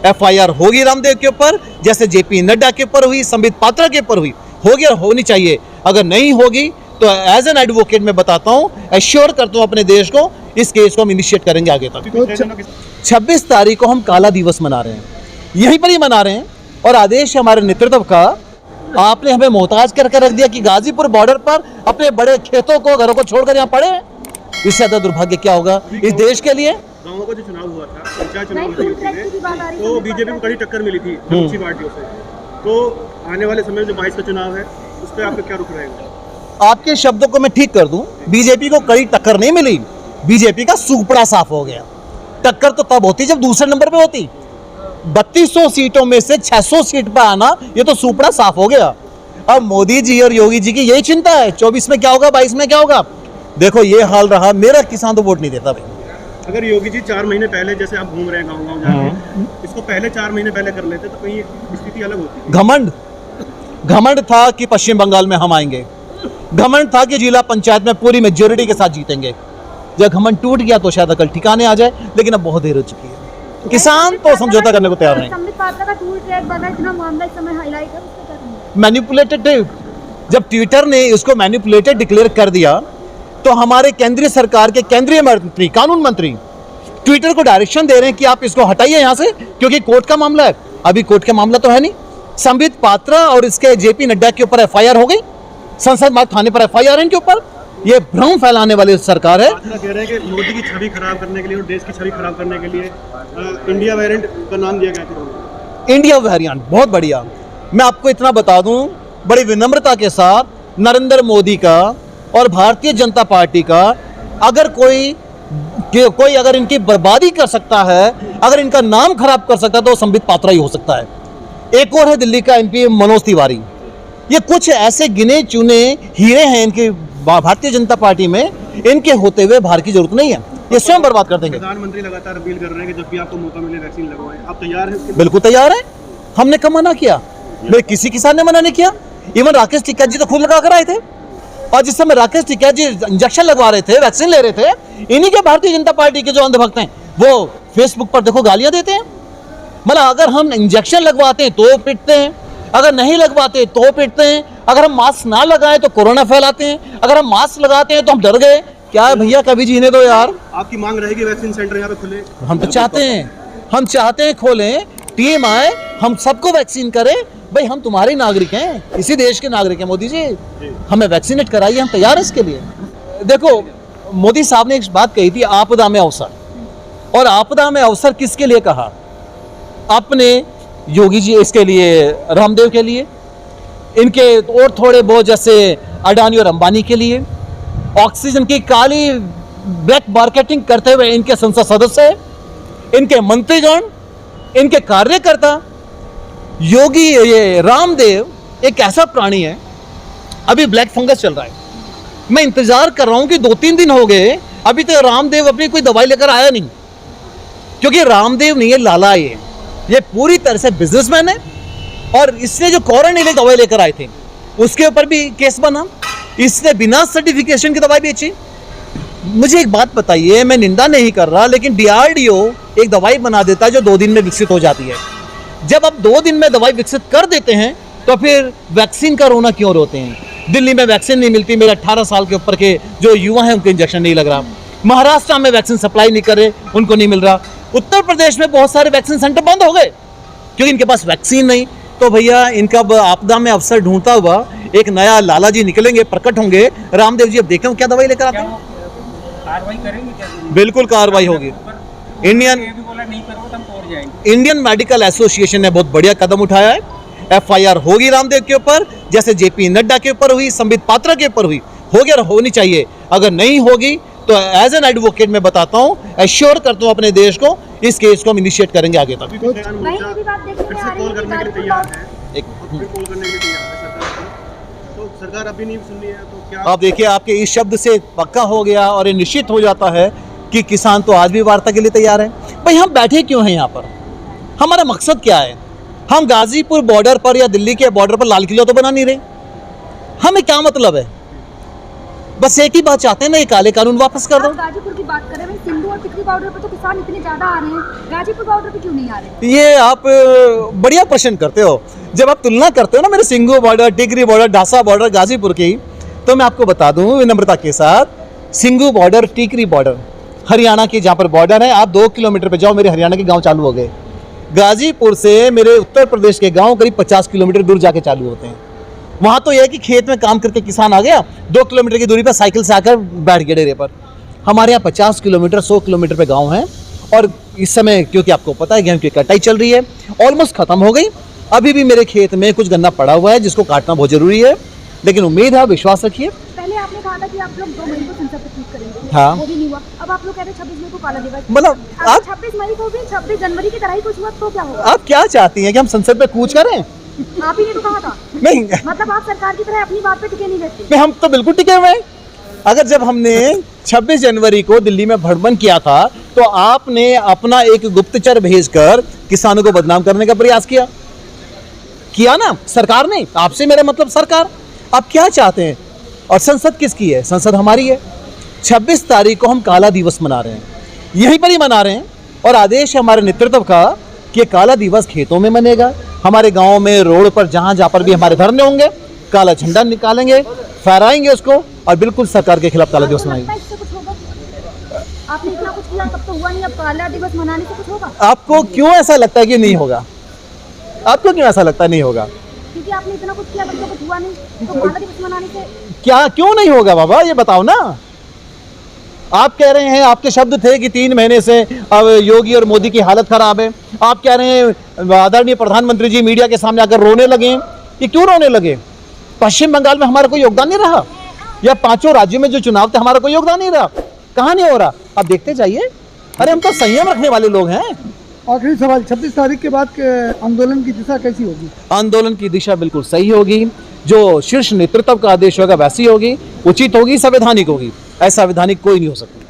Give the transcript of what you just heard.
FIR होगी रामदेव के ऊपर, जैसे JP नड्डा के ऊपर हुई, संबित पात्रा के ऊपर हुई, होगी और होनी चाहिए। अगर नहीं होगी तो एज एन एडवोकेट मैं बताता हूँ, एश्योर करता हूँ अपने देश को, इस केस को हम इनिशिएट करेंगे आगे तक। 26 तारीख को हम काला दिवस मना रहे हैं, यहीं पर ही मना रहे हैं, और आदेश हमारे नेतृत्व का आपने हमें मोहताज करके रख दिया कि गाजीपुर बॉर्डर पर अपने बड़े खेतों को, घरों को छोड़कर यहाँ पड़े। इससे ज्यादा दुर्भाग्य क्या होगा इस देश के लिए। गाँवों का जो चुनाव हुआ था, पंचायत चुनाव हुआ था यूपी में, तो बीजेपी को कड़ी टक्कर मिली थी दूसरी पार्टियों से। तो आने वाले समय में जो 22 का चुनाव है, उस पर आपका क्या रुख रहेगा? आपके शब्दों को मैं ठीक कर दूं, बीजेपी को कड़ी टक्कर नहीं मिली, बीजेपी का सुपड़ा साफ हो गया। टक्कर तो तब होती जब दूसरे नंबर पे होती। 3200 सीटों में से 600 सीट पर आना, ये तो सुपड़ा साफ हो गया। अब मोदी जी और योगी जी की यही चिंता है, 24 में क्या होगा, 22 में क्या होगा। देखो ये हाल रहा, मेरा किसान तो वोट नहीं देता भाई। अगर योगी जी 4 महीने पहले, जैसे आप घूम रहे हैं गाँव जाके, इसको पहले 4 महीने पहले कर लेते तो कहीं स्थिति अलग होती। घमंड था कि पश्चिम बंगाल में हम आएंगे, घमंड था कि जिला पंचायत में पूरी मेजोरिटी के साथ जीतेंगे। जब घमंड टूट गया तो शायद अकल ठिकाने आ जाए, लेकिन अब बहुत देर हो चुकी है। किसान तो समझौता करने को तैयार नहीं। मैनिपुलेटेड, जब ट्विटर ने इसको मैनिपुलेटेड डिक्लेयर कर दिया तो हमारे केंद्रीय सरकार के केंद्रीय मंत्री, कानून मंत्री ट्विटर को डायरेक्शन दे रहे हैं कि आप इसको हटाइए यहाँ से, क्योंकि कोर्ट का मामला है। अभी कोर्ट का मामला तो है नहीं। संबित पात्रा और इसके JP नड्डा के ऊपर FIR हो गई, संसद मार्ग थाने पर FIR इनके ऊपर। ये भ्रम फैलाने वाली सरकार है। कह रहे हैं कि मोदी की छवि खराब करने के लिए और देश की छवि खराब करने के लिए इंडिया वेरिएंट का नाम दिया गया था। इंडिया वेरिएंट बहुत बढ़िया। मैं आपको इतना बता दूं बड़ी विनम्रता के साथ, नरेंद्र मोदी का और भारतीय जनता पार्टी का अगर कोई अगर इनकी बर्बादी कर सकता है, अगर इनका नाम खराब कर सकता है, तो संबित पात्रा ही हो सकता है। एक और है दिल्ली का MP मनोज तिवारी। ये कुछ ऐसे गिने चुने हीरे हैं इनकी भारतीय जनता पार्टी में, इनके होते हुए भारत की जरूरत नहीं है, ये स्वयं बर्बाद कर देंगे। प्रधानमंत्री लगातार अपील कर रहे हैं कि जब भी आपको मौका मिले वैक्सीन लगवाएं। आप तैयार हैं? बिल्कुल तैयार है। हमने कब मना किया? भाई किसी किसान ने मना नहीं किया। इवन राकेश टिकैत जी तो खुद लगा कर आए थे, और जिस समय राकेश टिकैत जी इंजेक्शन लगवा रहे थे, वैक्सीन ले रहे थे, इन्हीं के भारतीय जनता पार्टी के जो अंधभक्त हैं वो फेसबुक पर देखो गालियां देते हैं। मतलब अगर हम इंजेक्शन लगवाते हैं तो पिटते हैं, अगर नहीं लगवाते तो पिटते हैं, अगर हम मास्क ना लगाएं तो कोरोना फैलाते हैं, अगर हम मास्क लगाते हैं तो हम डर गए। क्या है भैया, कभी जीने दो यार। आपकी मांग रहेगी वैक्सीन सेंटर यहाँ पे खुले? हम तो चाहते हैं, हम चाहते हैं खोलें, टीम आए, हम सबको वैक्सीन करें। भाई हम तुम्हारे नागरिक हैं, इसी देश के नागरिक हैं मोदी जी, हमें वैक्सीनेट कराइए, हम तैयार हैं इसके लिए। देखो मोदी साहब ने एक बात कही थी, आपदा में अवसर। और आपदा में अवसर किसके लिए कहा? अपने योगी जी, इसके लिए रामदेव के लिए, इनके और थोड़े बहुत जैसे अडानी और अंबानी के लिए, ऑक्सीजन की काली ब्लैक मार्केटिंग करते हुए इनके संसद सदस्य, इनके मंत्रीगण, इनके कार्यकर्ता। योगी, ये रामदेव एक ऐसा प्राणी है, अभी ब्लैक फंगस चल रहा है। मैं इंतजार कर रहा हूं कि 2-3 दिन हो गए, अभी तक रामदेव अपनी कोई दवाई लेकर आया नहीं, क्योंकि रामदेव नहीं है, लाला ये पूरी तरह से बिजनेसमैन है। और इसने जो क्वारंटाइन दवाई लेकर आए थे उसके ऊपर भी केस बना, इसने बिना सर्टिफिकेशन की दवाई बेची। मुझे एक बात बताइए, मैं निंदा नहीं कर रहा, लेकिन DRDO एक दवाई बना देता है जो 2 दिन में विकसित हो जाती है। जब आप 2 दिन में दवाई विकसित कर देते हैं तो फिर वैक्सीन का रोना क्यों रोते हैं? दिल्ली में वैक्सीन नहीं मिलती, मेरे 18 साल के ऊपर के जो युवा हैं उनको इंजेक्शन नहीं लग रहा। महाराष्ट्र में वैक्सीन सप्लाई नहीं कर रहे, उनको नहीं मिल रहा। उत्तर प्रदेश में बहुत सारे वैक्सीन सेंटर बंद हो गए क्योंकि इनके पास वैक्सीन नहीं। तो भैया इनका आपदा में अवसर ढूंढता हुआ एक नया लाला जी निकलेंगे, प्रकट होंगे। रामदेव जी अब देखें क्या दवाई लेकर आते हैं। कार्रवाई करेंगे क्या? बिल्कुल कार्रवाई होगी। इंडियन मेडिकल एसोसिएशन ने बहुत बढ़िया कदम उठाया है। FIR होगी रामदेव के ऊपर, जैसे JP नड्डा के ऊपर हुई, संबित पात्रा के ऊपर हुई, होगी और होनी चाहिए। अगर नहीं होगी तो एज एन एडवोकेट मैं बताता हूँ, एश्योर करता हूँ अपने देश को, इस केस को हम इनिशिएट करेंगे आगे तक। सरकार अभी नहीं सुन रही है तो क्या आप देखिए, आपके इस शब्द से पक्का हो गया और ये निश्चित हो जाता है कि किसान तो आज भी वार्ता के लिए तैयार है। भाई हम बैठे क्यों हैं यहाँ पर? हमारा मकसद क्या है? हम गाजीपुर बॉर्डर पर या दिल्ली के बॉर्डर पर लाल किला तो बना नहीं रहे। हमें क्या मतलब है? बस एक ही बात चाहते हैं ना, ये काले कानून वापस कर दो। गाजीपुर की बात करें, सिंधु और टिकरी बॉर्डर पे तो किसान इतने ज्यादा आ रहे हैं, गाजीपुर बॉर्डर पे क्यों नहीं आ रहे? ये आप बढ़िया प्रश्न करते हो। जब आप तुलना करते हो ना मेरे सिंगू बॉर्डर, टिकरी बॉर्डर, ढासा बॉर्डर, गाजीपुर की, तो मैं आपको बता दूं विनम्रता के साथ, सिंगू बॉर्डर, टिकरी बॉर्डर हरियाणा की जहाँ पर बॉर्डर है, आप 2 किलोमीटर पे जाओ मेरे हरियाणा के गांव चालू हो गए। गाजीपुर से मेरे उत्तर प्रदेश के गांव करीब 50 किलोमीटर दूर जाके चालू होते हैं। वहाँ तो यह है कि खेत में काम करके किसान आ गया, 2 किलोमीटर की दूरी पर साइकिल से आकर बैठ गया डेरे पर। हमारे यहाँ 50 किलोमीटर 100 किलोमीटर पे गाँव है, और इस समय क्योंकि आपको पता है गेहूं की कटाई चल रही है, ऑलमोस्ट खत्म हो गई। अभी भी मेरे खेत में कुछ गन्ना पड़ा हुआ है जिसको काटना बहुत जरूरी है, लेकिन उम्मीद है, विश्वास रखिए। पहले आपने कहा था कि आप लोग 2 मई को संसद पे ट्वीट करेंगे, हाँ। वो भी नहीं हुआ। अब आप लोग कह रहे हैं 26 मई को काला दिवस। मतलब आप 26 मई को भी 26 जनवरी की तरह ही कुछ हुआ तो क्या होगा? आप क्या चाहती हैं कि हम संसद पे कूच करें? आप ही ने तो कहा था। नहीं, मतलब आप सरकार की तरह अपनी बात पे टिके नहीं रहते। नहीं, हम तो बिल्कुल टिके हुए हैं। अगर जब हमने 26 जनवरी को दिल्ली में भ्रमण किया था, तो आपने अपना एक गुप्तचर भेजकर किसानों को बदनाम करने का प्रयास किया ना, सरकार ने। आपसे मेरा मतलब सरकार। आप क्या चाहते हैं? और संसद किसकी है? संसद हमारी है। 26 तारीख को हम काला दिवस मना रहे हैं, यहीं पर ही मना रहे हैं, और आदेश है हमारे नेतृत्व का कि ये काला दिवस खेतों में मनेगा। हमारे गांव में, रोड पर, जहां जहां पर भी हमारे धरने होंगे, काला झंडा निकालेंगे, फहराएंगे उसको, और बिल्कुल सरकार के खिलाफ काला दिवस मनाएंगे। इससे कुछ होगा? आपने इतना कुछ किया, तब तो हुआ नहीं। अब काला दिवस मनाने से कुछ होगा? आपको क्यों ऐसा लगता है कि नहीं होगा? आपको क्यों ऐसा लगता है नहीं होगा? क्योंकि आपने इतना कुछ किया, तब तो कुछ हुआ नहीं, तो काला दिवस मनाने से क्या क्यों नहीं होगा बाबा, ये बताओ ना। आप कह रहे हैं, आपके शब्द थे कि 3 महीने से अब योगी और मोदी की हालत खराब है। आप कह रहे हैं आदरणीय प्रधानमंत्री जी मीडिया के सामने आकर रोने लगे। ये क्यों रोने लगे? पश्चिम बंगाल में हमारा कोई योगदान नहीं रहा, या 5 राज्यों में जो चुनाव थे हमारा कोई योगदान नहीं रहा। कहाँ नहीं हो रहा? आप देखते जाइए। अरे हम तो संयम रखने वाले लोग हैं। आखिरी सवाल, 26 तारीख के बाद के आंदोलन की दिशा कैसी होगी? आंदोलन की दिशा बिल्कुल सही होगी। जो शीर्ष नेतृत्व का आदेश होगा वैसी होगी, उचित होगी, संवैधानिक होगी। असंवैधानिक कोई नहीं हो सकता।